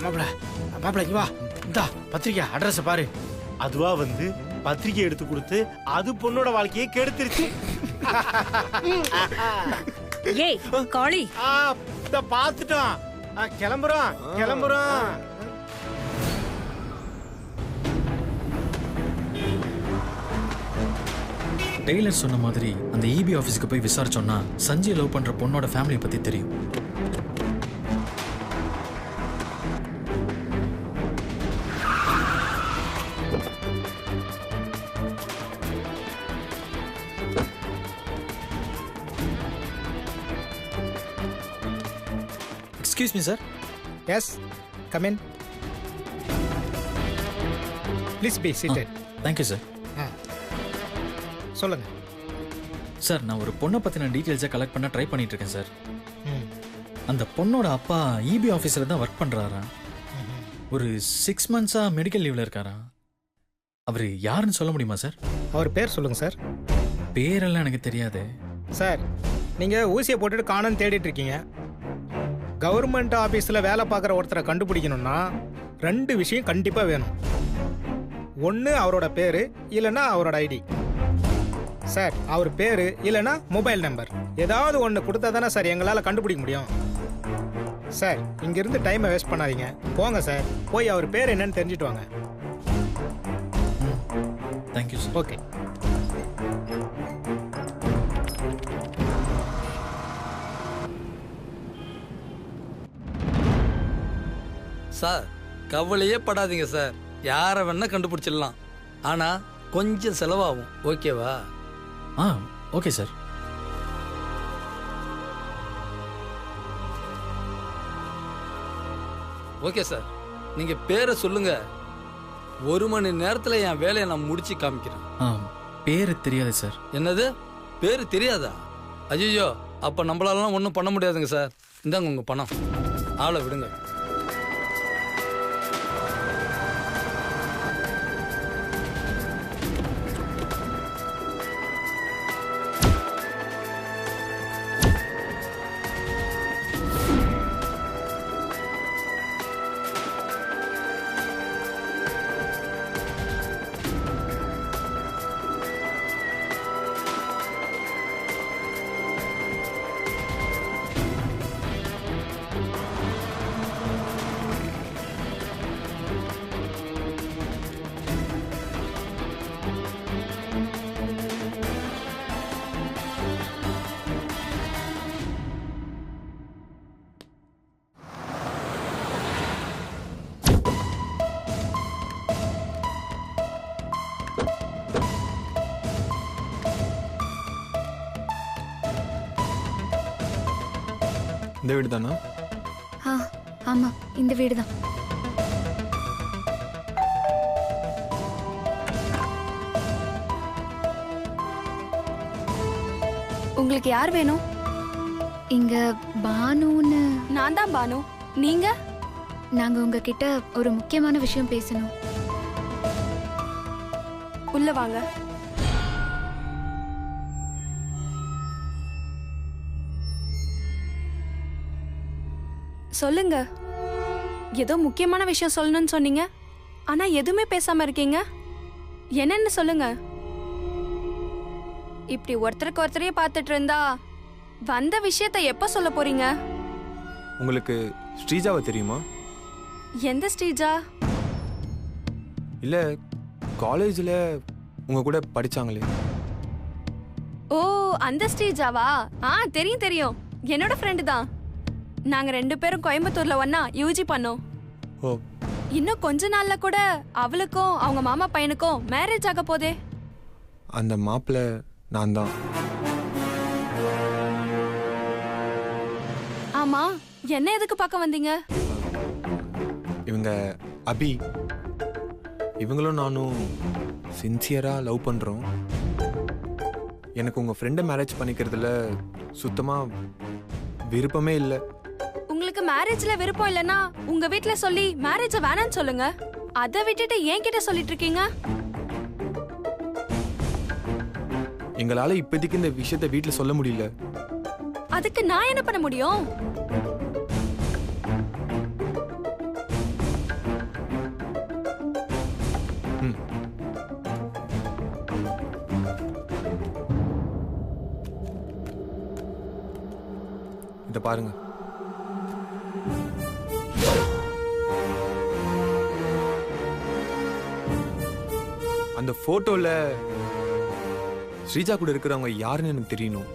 மாப்பிள மாப்பிள இங்க வா, இந்தா பத்திரிக்கை அட்ரஸ் பாரு. அதுவா வந்து பத்திரிக்கை எடுத்து கொடுத்து அது பொண்ணோட வாழ்க்கையை கெடுத்துருச்சு. ஏய் காளி, பாத்துட்டோம், கிளம்புறோம் கிளம்புறோம். டெய்லர் சொன்ன மாதிரி அந்த இபி ஆஃபீஸுக்கு போய் விசாரிச்சோம்னா சஞ்சய் லவ் பண்ற பொண்ணோட ஃபேமிலியை பத்தி தெரியும். Excuse me sir. Yes, come in. Please be seated. Thank you sir. சொல்லுங்க சார். நான் ஒரு பொண்ணை பத்தின டீட்டெயில்ஸை கலெக்ட் பண்ண ட்ரை பண்ணிட்டு இருக்கேன் சார். அந்த பொண்ணோட அப்பா இபி ஆஃபீஸில் தான் ஒர்க் பண்றாரா. ஒரு 6 months மெடிக்கல் லீவ்ல இருக்காரா. அவர் யாருன்னு சொல்ல முடியுமா சார்? அவர் பேர் சொல்லுங்க சார். பேரெல்லாம் எனக்கு தெரியாது சார். நீங்கள் ஊசியை போட்டுட்டு காணன்னு தேடிட்டு இருக்கீங்க. கவர்மெண்ட் ஆஃபீஸில் வேலை பார்க்குற ஒருத்தரை கண்டுபிடிக்கணும்னா 2 விஷயம் கண்டிப்பாக வேணும். ஒன்று அவரோட பேர், இல்லைன்னா அவரோட ஐடி. சார், அவர் பேர் இல்லைன்னா மொபைல் நம்பர் ஏதாவது ஒன்று கொடுத்தா தானே சார் எங்களால் கண்டுபிடிக்க முடியும். சார், இங்கேருந்து டைமை வேஸ்ட் பண்ணாதீங்க, போங்க சார். போய் அவர் பேர் என்னன்னு தெரிஞ்சுட்டு வாங்க. Thank you sir. ஓகே. சார், கவலையே படாதீங்க சார். யாரை வேணா கண்டுபிடிச்சிடலாம். ஆனா கொஞ்சம் செலவாகும். ஓகேவா? Okay sir. ஓகே சார், நீங்க பேரை சொல்லுங்க. 1 மணி நேரத்துல என் வேலையை நான் முடிச்சு காமிக்கிறேன். பேரு தெரியாது சார். என்னது, பேரு தெரியாதா? ஐயோ, அப்ப நம்மளாலாம் ஒன்றும் பண்ண முடியாதுங்க சார். இந்தாங்க உங்க பணம், ஆளை விடுங்க. இந்த வீடு தானா? ஆமா, இந்த வீடு தான். உங்களுக்கு யார் வேணும்? இங்க பானுன்னு. நான் தான் பானு. நீங்க? நாங்க உங்ககிட்ட ஒரு முக்கியமான விஷயம் பேசணும். உள்ள வாங்க. சொல்லுங்க. ஏதோ முக்கியமான விஷயம் சொல்லணும்னு சொன்னீங்க, ஆனா எதுவுமே பேசாம இருக்கீங்க. என்னன்னு சொல்லுங்க. இப்படி ஒருத்தருக்கு ஒருத்தரையே பார்த்துட்டு இருந்தா வந்த விஷயத்தை எப்ப சொல்ல போறீங்க? உங்களுக்கு ஸ்ரீஜாவை தெரியுமா? எந்த ஸ்ரீஜா? இல்ல, காலேஜ்ல உங்க கூட படிச்சாங்களே. ஓ, அந்த ஸ்ரீஜாவா? தெரியும் தெரியும், என்னோட ஃப்ரெண்டு தான். நாங்க 2 பேரும் கோயம்புத்தூர்ல ஒண்ணா யூஜி பண்ணோம். ஓ, இன்னும் கொஞ்ச நாள்ல கூட அவளுக்கும் அவங்க மாமா பையனுக்கும் மேரேஜ் ஆக போதே. அந்த மாப்பிள்ள நான் தான். ஆமா, என்ன எதுக்கு பார்க்க வந்தீங்க? இவங்க அபி. இவங்களும் நானும் சின்சியரா லவ் பண்றோம். எனக்கு உங்க ஃப்ரெண்டை மேரேஜ் பண்ணிக்கிறதுல சுத்தமா விருப்பமே இல்லை. உங்களுக்கு மேரேஜ்ல விருப்பம் இல்லனா உங்க வீட்ல சொல்லி மேரேஜ் வேணாம்னு சொல்லுங்க. அதை விட்டுட்டு என்கிட்ட சொல்லிட்டு இருக்கீங்க. எங்களால இப்போதைக்கு இந்த விஷயத்தை வீட்டுல சொல்ல முடியல. அதுக்கு நான் என்ன பண்ண முடியும்? இத பாருங்க. அந்த போட்டோல ஸ்ரீஜா கூட இருக்கிறவங்க யாருன்னு எனக்கு தெரியணும்.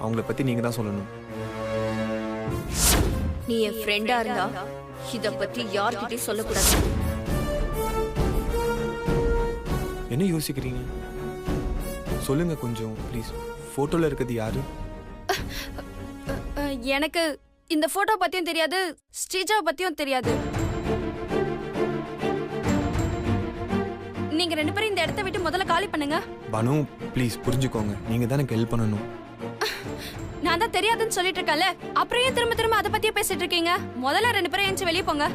அவங்கள பத்தி நீங்க தான் சொல்லணும். நீ என் ஃப்ரெண்டா இருந்தா இத பத்தி யார்கிட்டயும் சொல்லக்கூடாது. என்ன யோசிக்கிறீங்க? சொல்லுங்க கொஞ்சம் ப்ளீஸ். போட்டோல இருக்கிறது யாரு? எனக்கு இந்த போட்டோ பத்தியும் தெரியாது, ஸ்ரீஜா பத்தியும் தெரியாது. நீங்க 2 பேரும் இந்த இடத்த விட்டு முதல்ல காலி பண்ணுங்க. பானு ப்ளீஸ் புரிஞ்சுக்கோங்க. நீங்க தான் எனக்கு ஹெல்ப் பண்ணணும். நான் தான் தெரியாதுன்னு சொல்லிட்டு இருக்கேன்ல, அப்புறம் ஏன் திரும்ப திரும்ப அதை பத்தியே பேசிட்டு இருக்கீங்க? முதல்ல 2 பேரும் எந்திச்சு வெளியே போங்க.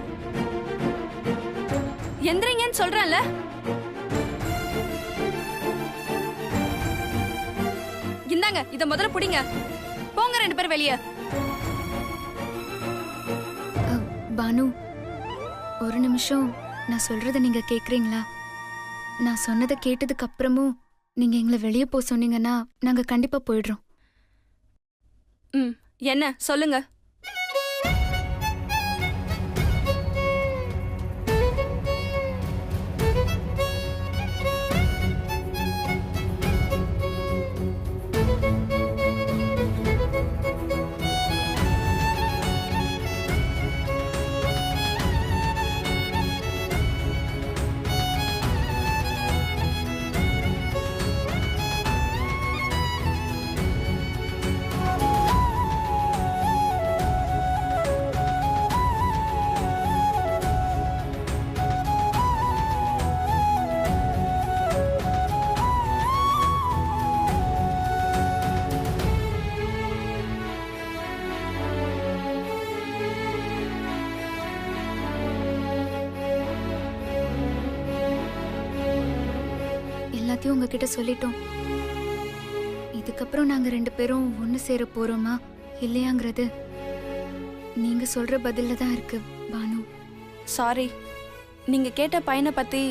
எந்திரிங்கன்னு சொல்றேன்ல. இந்தாங்க, இத முதல்ல புடிங்க. போங்க 2 பேரும் வெளியே. பானு, ஒரு நிமிஷம் நான் சொல்றத நீங்க கேக்குறீங்களா? நான் சொன்னதை கேட்டதுக்கு அப்புறமும் நீங்க எங்களை வெளியே போக சொன்னீங்கன்னா நாங்க கண்டிப்பா போயிடுறோம். என்ன சொல்லுங்க. எல்லாத்தையும் உங்ககிட்ட சொல்லிட்டோம். இதுக்கப்புறம் நாங்க 2 பேரும் ஒண்ணு சேர போறோமா இல்லையாங்கிறது நீங்க சொல்ற பதில்ல தான் இருக்கு பானு. சாரி, நீங்க கேட்ட பையனை பத்தி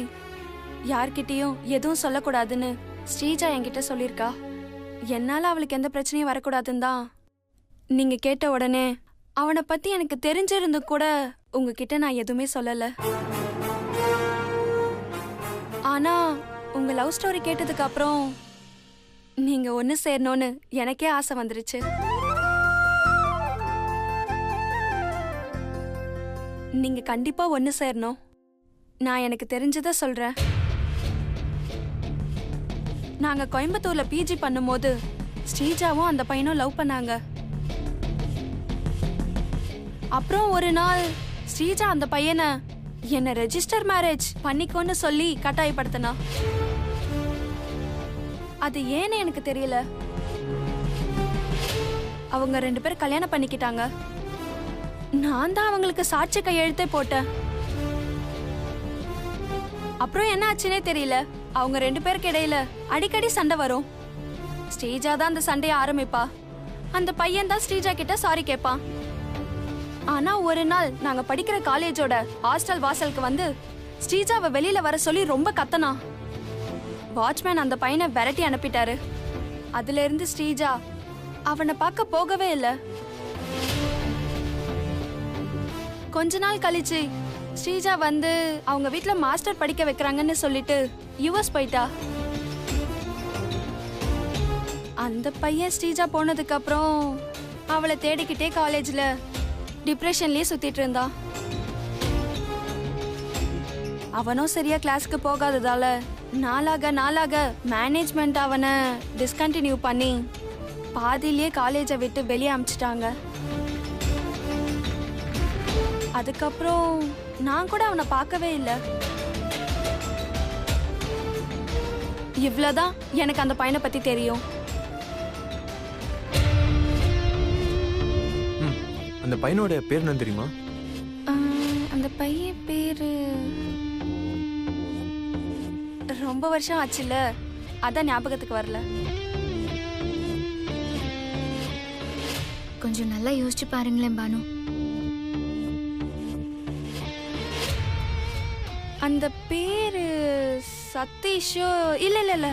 யார்கிட்டயும் எதுவும் சொல்லக்கூடாதுன்னு ஸ்ரீஜா என்கிட்ட சொல்லியிருக்கா. என்னால அவளுக்கு எந்த பிரச்சனையும் வரக்கூடாதுன்னு தான் நீங்க கேட்ட உடனே அவனை பத்தி எனக்கு தெரிஞ்சிருந்து கூட உங்ககிட்ட நான் எதுவுமே சொல்லல. ஆனா உங்க லவ் ஸ்டோரி கேட்டதுக்கு அப்புறம் நீங்க ஒண்ணு சேரணும்னு எனக்கே ஆசை வந்துருச்சு. நீங்க கண்டிப்பா ஒண்ணு சேரணும். நான் எனக்கு தெரிஞ்சதை சொல்றேன். நாங்க கோயம்புத்தூர்ல பிஜி பண்ணும்போது ஸ்ரீஜாவும் அந்த பையனும் லவ் பண்ணாங்க. அப்புறம் ஒரு நாள் ஸ்ரீஜா அந்த பையனை என்ன ரெஜிஸ்டர் மேரேஜ் பண்ணிக்கோன்னு சொல்லி கட்டாயப்படுத்தினா. அது ஏன்னு எனக்கு தெரியல. அவங்க 2 பேரும் கல்யாணம் பண்ணிக்கிட்டாங்க. நான் தான் அவங்களுக்கு சாட்சி கையெழுத்தே போட்டேன். அப்புறம் என்ன ஆச்சுன்னே தெரியல. அவங்க 2 பேருக்கு இடையில அடிக்கடி சண்டை வரும். ஸ்ரீஜா தான் அந்த சண்டையை ஆரம்பிப்பா. அந்த பையன் தான் ஸ்ரீஜா கிட்ட சாரி கேட்பான். ஆனா ஒரு நாள் நாங்க படிக்கிற காலேஜோட ஹாஸ்டல் வாசலுக்கு வந்து ஸ்ரீஜாவை வெளியில வர சொல்லி ரொம்ப கத்தனா. வாட்ச்மேன் அந்த பையனை விரட்டி அனுப்பிட்டாரு. அதுல இருந்து ஸ்ரீஜா அவனை பார்க்க போகவே இல்லை. கொஞ்ச நாள் கழிச்சு ஸ்ரீஜா வந்து அவங்க வீட்ல மாஸ்டர் படிக்க வைக்கிறாங்கன்னு சொல்லிட்டு யுஎஸ் போயிட்டா. அந்த பையன் ஸ்ரீஜா போனதுக்கு அப்புறம் அவளை தேடிக்கிட்டே காலேஜ்ல டிப்ரெஷன்லயே சுத்திட்டு இருந்தா. அவனும் சரியா கிளாஸ்க்கு போகாததால நாளாக மேனேஜ்மெண்ட் அவனை டிஸ்கண்டினியூ பண்ணி பாதியிலேயே காலேஜை விட்டு வெளியே அனுப்பிச்சிட்டாங்க. அதுக்கப்புறம் நான் கூட அவனை பார்க்கவே இல்லை. இவ்வளவுதான் எனக்கு அந்த பையனை பத்தி தெரியும். அந்த பையனோட பேர் என்ன தெரியுமா? அந்த பையன் பேரு ரொம்ப வருஷம் ஆச்சுல்ல, அதான் ஞாபகத்துக்கு வரல. கொஞ்சம் நல்லா யோசிச்சு பாருங்களேன் பானு. அந்த பேரு சதீஷோ இல்ல இல்ல இல்ல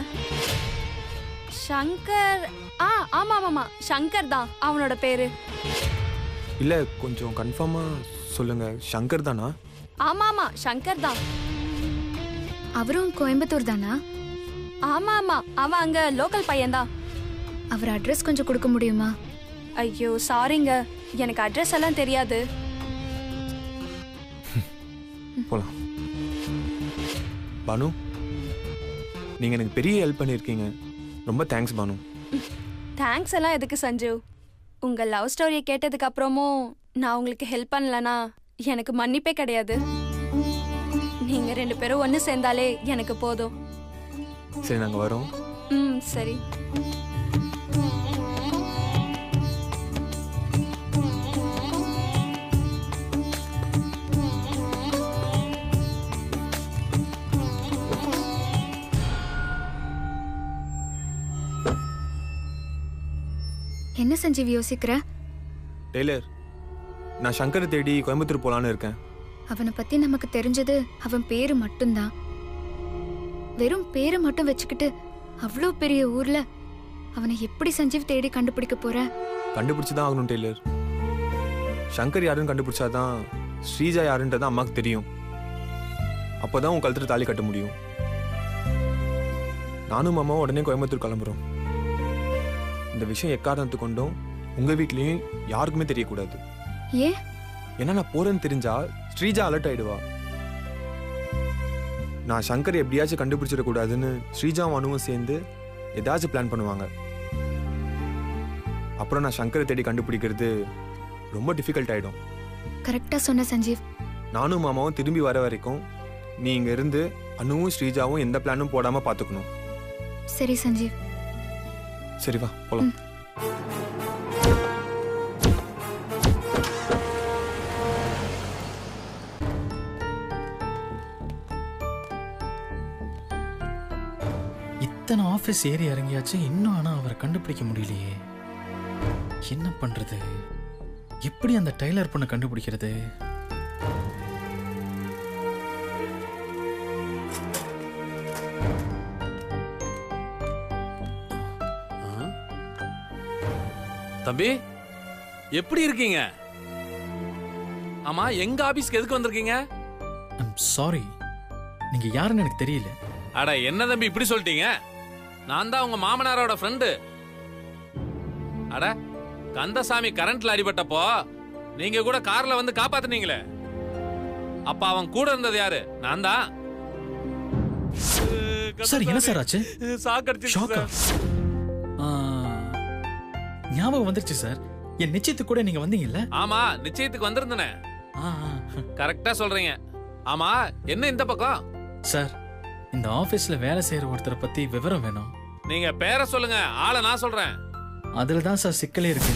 சங்கர். ஆமா ஆமா சங்கர் தான் அவனோட பேரு. இல்ல கொஞ்சம் கன்ஃபார்மா சொல்லுங்க, சங்கர் தானா? ஆமா ஆமா சங்கர் தான். அவரும் கோயம்புத்தூர் தானா? ஆமா ஆமா அவன் அங்க லோக்கல் பையன்தான். அவர் அட்ரஸ் கொஞ்சம் கொடுக்க முடியுமா? ஐயோ சாரிங்க, எனக்கு அட்ரஸ் எல்லாம் தெரியாது. போலாம். பானு, நீங்க எனக்கு பெரிய ஹெல்ப் பண்ணிருக்கீங்க. ரொம்ப தேங்க்ஸ் பானு. தேங்க்ஸ் எல்லாம் எதுக்கு சஞ்சு? உங்க லவ் ஸ்டோரியை கேட்டதுக்கு அப்புறமும் நான் உங்களுக்கு ஹெல்ப் பண்ணலனா எனக்கு மன்னிப்பே கிடையாது. நீங்க 2 பேரும் ஒன்று சேர்ந்தாலே எனக்கு போதும். சரி நாங்க வரோம். சரி. என்ன சஞ்சீவ் யோசிக்கிற? டெய்லர், நான் சங்கரை தேடி கோயம்புத்தூர் போலான்னு இருக்கேன். அவனை பத்தி நமக்கு தெரிஞ்சது அவன் பேரு மட்டும்தான். வெறும் பேரை மட்டும் வச்சுக்கிட்டு அவ்வளோ பெரிய ஊர்ல அவனை எப்படி சஞ்சீவ் தேடி கண்டுபிடிக்க போற? கண்டுபிடிச்சுதான் ஆகணும் டெய்லர். சங்கர் யாருன்னு கண்டுபிடிச்சாதான் ஸ்ரீஜா யாருன்றது அம்மாக்கு தெரியும். அப்போதான் உன் கழுத்துல தாலி கட்ட முடியும். நானும் அம்மாவும் உடனே கோயம்புத்தூர் கிளம்புறோம். இந்த விஷயம் எக்காரணத்து கொண்டும் உங்க வீட்லயும் யாருக்குமே தெரியக்கூடாது. ஏன்? ஏன்னா நான் போறேன்னு தெரிஞ்சா ஸ்ரீஜா அலர்ட் ஆயிடுவா. நான் சங்கர் எப்படியாச்சும் கண்டுபிடிச்சிடக்கூடாதுன்னு ஸ்ரீஜாவும் அனுவும் சேர்ந்து ஏதாச்சும் பிளான் பண்ணுவாங்க. அப்புறம் நான் சங்கரை தேடி கண்டுபிடிக்கிறது ரொம்ப டிஃபிகல்ட் ஆயிடும். கரெக்டா சொன்ன சஞ்சீவ். நானும் மாமாவும் திரும்பி வர வரைக்கும் நீ இங்க இருந்து அனுவும் ஸ்ரீஜாவும் எந்த பிளானும் போடாம பாத்துக்கணும். சரி சஞ்சீவ். சரி வா போலாம். இத்தனை ஆபீஸ் ஏறி இறங்கியாச்சு, இன்னும் ஆனா அவரை கண்டுபிடிக்க முடியலையே. என்ன பண்றது? எப்படி அந்த டைலர் பொண்ணை கண்டுபிடிக்கிறது? தம்பி, எப்படி இருக்கீங்க? ஆமா, எங்க ஆபீஸ்க்கு எதுக்கு வந்திருக்கீங்க? ஐம் சாரி, நீங்க யாருன்னு எனக்கு தெரியல. அட என்ன தம்பி இப்படி சொல்லிட்டீங்க? நான் தான் உங்க மாமனாரோட ஃப்ரெண்டு. அட, கந்தசாமி கரண்ட்ல அடிபட்டப்போ நீங்க கூட கார்ல வந்து காப்பாத்துனீங்களே, அப்ப அவன் கூட இருந்தது யாரு? நான் தான். சார் என்ன சார் ஆச்சு? ஷாக்கா? ஞாபகம் வந்துருச்சு சார். என் நிச்சயத்துக்கு கூட நீங்க வந்தீங்கல்ல? ஆமா, நிச்சயத்துக்கு வந்திருந்தனே. கரெக்டா சொல்றீங்க. ஆமா, என்ன இந்த பக்கம்? சார், இந்த ஆபீஸ்ல வேலை செய்யற ஒருத்தரை பத்தி விவரம் வேணும். நீங்க பேரை சொல்லுங்க, ஆளை நான் சொல்றேன். அதுலதான் சார் சிக்கலே இருக்கு.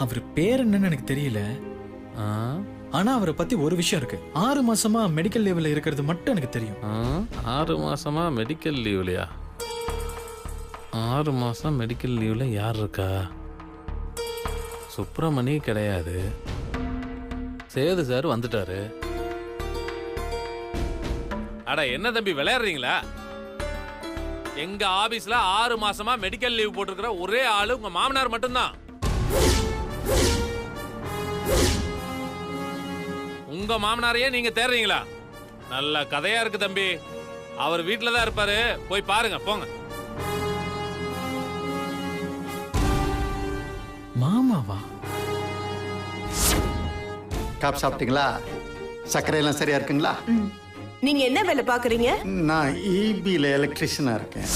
அவர் பேர் என்னன்னு எனக்கு தெரியல. ஆனா அவரை பத்தி ஒரு விஷயம் இருக்கு. 6 மாசமா மெடிக்கல் லீவ்ல இருக்கிறது மட்டும் எனக்கு தெரியும். 6 மாசமா மெடிக்கல் லீவ்லயா? 6 மாசம் மெடிக்கல் லீவ்ல யார் இருக்கா? சுப்பிரமணி கிடையாது. சேது சார் வந்துட்டாரு. அட என்ன தம்பி விளையாடுறீங்களா? எங்க ஆபீஸ்ல 6 மாசமா மெடிக்கல் லீவ் போட்டிருக்கிற ஒரே ஆளு உங்க மாமனார் மட்டும்தான். உங்க மாமனாரையே நீங்க தேடுறீங்களா? நல்ல கதையா இருக்கு தம்பி. அவர் வீட்டுல தான் இருப்பாரு, போய் பாருங்க போங்க. மாமாவா? காப் சாப்பிட்டீங்களா? சர்க்கரை எல்லாம் சரியா இருக்குங்களா? நீங்க என்ன வேலை பாக்குறீங்க? நான் ஈபியில் எலக்ட்ரிஷியனா இருக்கேன்.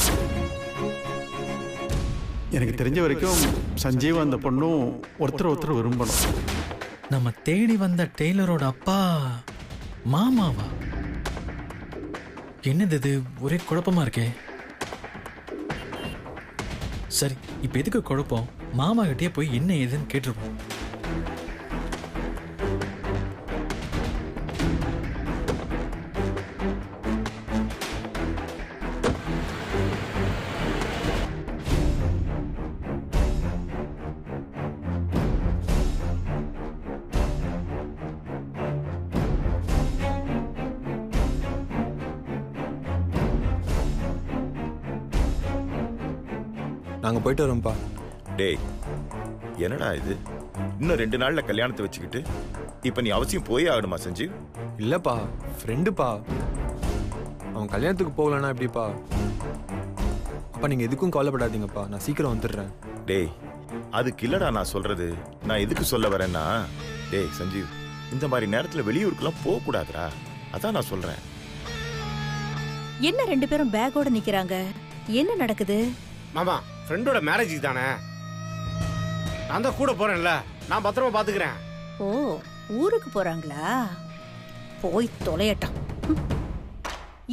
எனக்கு தெரிஞ்ச வரைக்கும் சஞ்சீவ் அந்த பொண்ணும் ஒருத்தர் விரும்பணும். நம்ம தேடி வந்த டெய்லரோட அப்பா மாமாவா? என்னது இது? ஒரே குழப்பமா இருக்கே. சரி, இப்ப எதுக்கு குழப்பம்? மாமா கிட்டே போய் என்ன ஏதுன்னு கேட்டுருப்போம். நாங்கள் போயிட்டு வரோம்ப்பா. டேய் என்னடா இது, இன்னும் 2 நாள்ல கல்யாணத்தை வச்சுக்கிட்டு இப்ப நீ அவசியம் போயே ஆகணுமா சஞ்சீவ்? இல்லைப்பா, ஃப்ரெண்டுப்பா. அவன் கல்யாணத்துக்கு போகலன்னா எப்படிப்பா? அப்பா நீங்கள் எதுக்கும் கவலைப்படாதீங்கப்பா, நான் சீக்கிரம் வந்துடுறேன். டேய் அதுக்கு இல்லடா நான் சொல்றது. நான் எதுக்கு சொல்ல வரேன்னா, டேய் சஞ்சீவ், இந்த மாதிரி நேரத்துல வெளியூருக்குலாம் போக கூடாதுடா. அதான் நான் சொல்றேன். என்ன 2 பேரும் பேக்கோட நிக்கிறாங்க? என்ன நடக்குது? மாமா, ஃப்ரெண்டோட மேரேஜுக்கு தானே. நான் தான் கூட போறேன்ல, நான் பத்திரமா பாத்துக்கிறேன். ஓ, ஊருக்கு போறாங்களா? போய் தொலையட்டும்.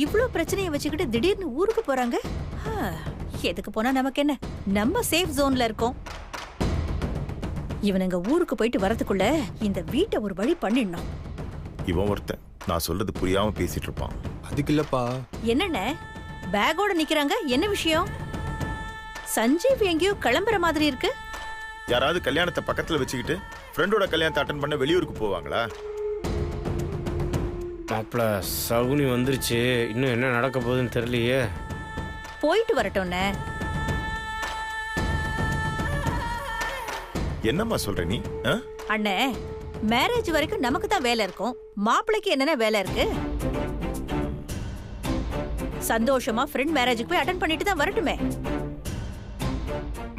இவ்ளோ பிரச்சனையை வச்சுக்கிட்டு திடீர்னு ஊருக்கு போறாங்க. எதுக்கு போனா நமக்கு என்ன? நம்ம சேஃப் ஜோன்ல இருக்கோம். இவனுங்க ஊருக்கு போயிட்டு வரதுக்குள்ள இந்த வீட்டை ஒரு வழி பண்ணிடணும். இவன் ஒருத்தன் நான் சொல்றது புரியாம பேசிட்டு இருப்பான். அதுக்கு இல்லப்பா. என்னண்ணே பேக்கோட நிக்கிறாங்க? என்ன விஷயம்? சஞ்சீவ் எங்கேயோ கிளம்புற மாதிரி இருக்கு. யாராவது கல்யாணத்தை பக்கத்துல வச்சுக்கிட்டு ஃப்ரெண்டோட கல்யாணத்தை அட்டன் பண்ண வெளியூருக்கு போவாங்களா? மாப்பிள, சகுனி வந்துருச்சு. இன்னும் என்ன நடக்க போகுதுன்னு தெரியலையே. போயிட்டு வரட்டும்ண்ணே. என்னம்மா சொல்ற நீ? அண்ணே, மேரேஜ் வரைக்கும் நமக்கு தான் வேலை இருக்கும். மாப்பிளைக்கு என்னென்ன வேலை இருக்கு? சந்தோஷமா ஃப்ரெண்ட் மேரேஜுக்கு போய் அட்டெண்ட் பண்ணிட்டு தான் வரட்டுமே.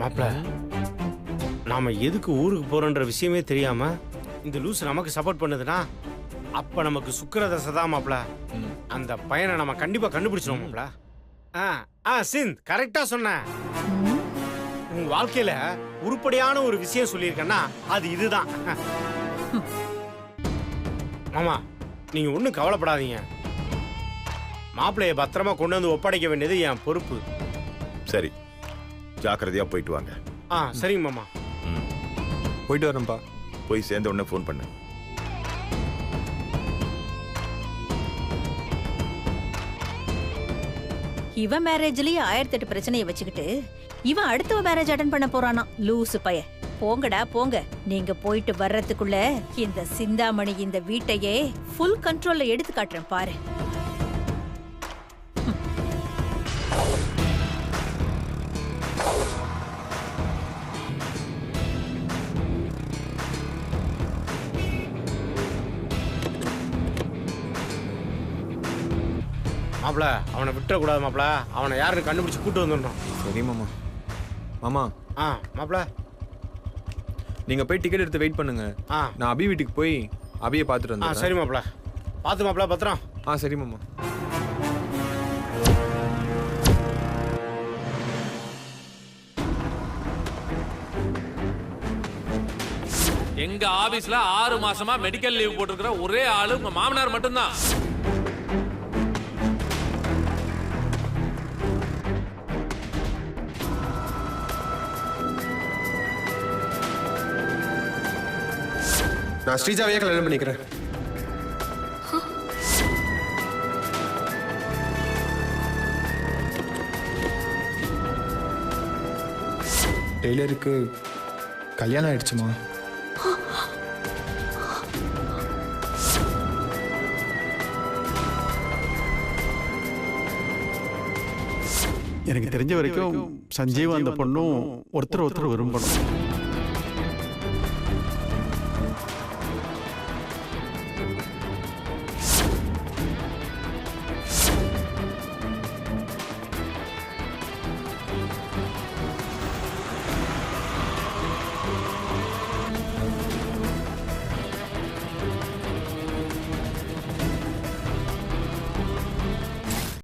மாப்பிள, நாம எதுக்கு ஊருக்கு போறோன்ற விஷயமே தெரியாம இந்த லூஸ் நமக்கு சப்போர்ட் பண்ணுதுன்னா அப்ப நமக்கு சுக்கிரதசை தான் மாப்பிள. அந்த பையனை நம்ம கண்டிப்பா கண்டுபிடிச்சிடும் மாப்பிள. சிந்த், கரெக்டா சொன்ன. உங்க வாழ்க்கையில உருப்படியான ஒரு விஷயம் சொல்லியிருக்கேன்னா அது இதுதான். மாமா, நீங்க ஒன்றும் கவலைப்படாதீங்க. மாப்பிள்ளைய பத்திரமா கொண்டு வந்து ஒப்படைக்க வேண்டியது என் பொறுப்பு. சரி, ஜாக்கிரதையா போயிட்டு வாங்க. சரிங்க மாமா. போயிட்டு வரேன்ப்பா. போய் சேர்ந்த உடனே ஃபோன் பண்ணு. இவன் மேரேஜ்லயே 1008 பிரச்சனையை வச்சுக்கிட்டு இவன் அடுத்த மேரேஜ் அட்டெண்ட் பண்ண போறானா? லூசு பைய. போங்கடா போங்க. நீங்க போயிட்டு வர்றதுக்குள்ள இந்த சிந்தாமணி இந்த வீட்டையே ஃபுல் கண்ட்ரோல்ல எடுத்து காட்டுறேன் பாரு. மாப்பிள, அவனை விட்டுறக்கூடாது மாப்பிள. அவனை யாருன்னு கண்டுபிடிச்சு கூட்டு வந்துடணும். சரி மாமா. மாமா. மாப்பிள, நீங்க போய் டிக்கெட் எடுத்து வெயிட் பண்ணுங்க. நான் அபி வீட்டுக்கு போய் அபியை பார்த்துட்டு வந்தேன். சரி மாப்பிள. பார்த்து மாப்பிள, பத்திரம். சரி மாமா. எங்க ஆபீஸ்ல 6 மாசமா மெடிக்கல் லீவ் போட்டிருக்கிற ஒரே ஆளு உங்க மாமனார் மட்டும்தான். நான் ஸ்ரீஜாவையே கல்யாணம் பண்ணிக்கிறேன். டெய்லருக்கு கல்யாணம் ஆயிடுச்சுமா? எனக்கு தெரிஞ்ச வரைக்கும் சஞ்சீவ் அந்த பொண்ணும் ஒருத்தர் விரும்பணும்.